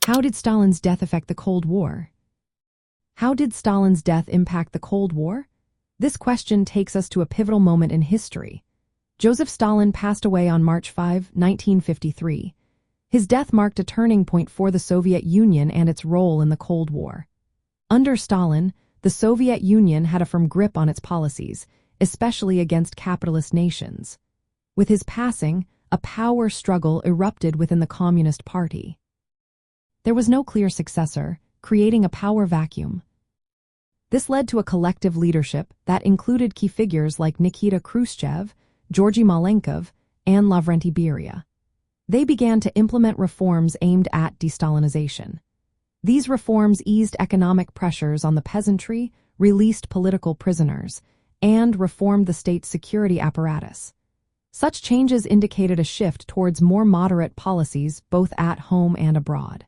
How did Stalin's death affect the Cold War? How did Stalin's death impact the Cold War? This question takes us to a pivotal moment in history. Joseph Stalin passed away on March 5, 1953. His death marked a turning point for the Soviet Union and its role in the Cold War. Under Stalin, the Soviet Union had a firm grip on its policies, especially against capitalist nations. With his passing, a power struggle erupted within the Communist Party. There was no clear successor, creating a power vacuum. This led to a collective leadership that included key figures like Nikita Khrushchev, Georgy Malenkov, and Lavrenti Beria. They began to implement reforms aimed at de-Stalinization. These reforms eased economic pressures on the peasantry, released political prisoners, and reformed the state's security apparatus. Such changes indicated a shift towards more moderate policies both at home and abroad.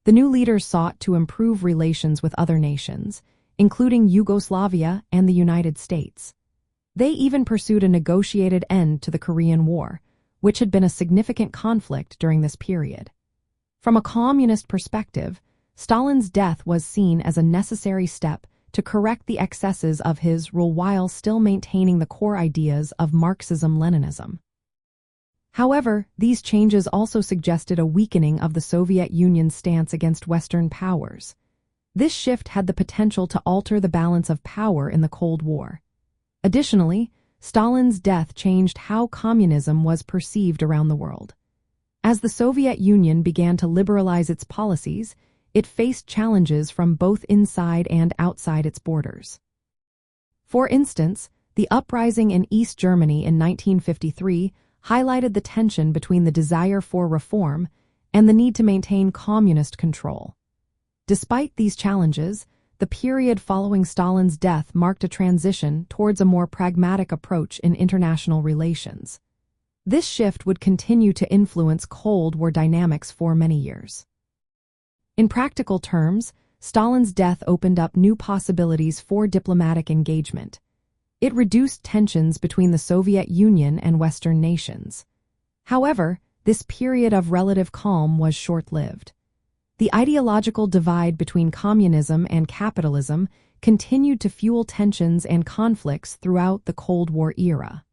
The new leaders sought to improve relations with other nations, including Yugoslavia and the United States. They even pursued a negotiated end to the Korean War, which had been a significant conflict during this period. From a communist perspective, Stalin's death was seen as a necessary step to correct the excesses of his rule while still maintaining the core ideas of Marxism-Leninism. However, these changes also suggested a weakening of the Soviet Union's stance against Western powers. This shift had the potential to alter the balance of power in the Cold War. Additionally, Stalin's death changed how communism was perceived around the world. As the Soviet Union began to liberalize its policies, it faced challenges from both inside and outside its borders. For instance, the uprising in East Germany in 1953 highlighted the tension between the desire for reform and the need to maintain communist control. Despite these challenges, the period following Stalin's death marked a transition towards a more pragmatic approach in international relations. This shift would continue to influence Cold War dynamics for many years. In practical terms, Stalin's death opened up new possibilities for diplomatic engagement. It reduced tensions between the Soviet Union and Western nations. However, this period of relative calm was short-lived. The ideological divide between communism and capitalism continued to fuel tensions and conflicts throughout the Cold War era.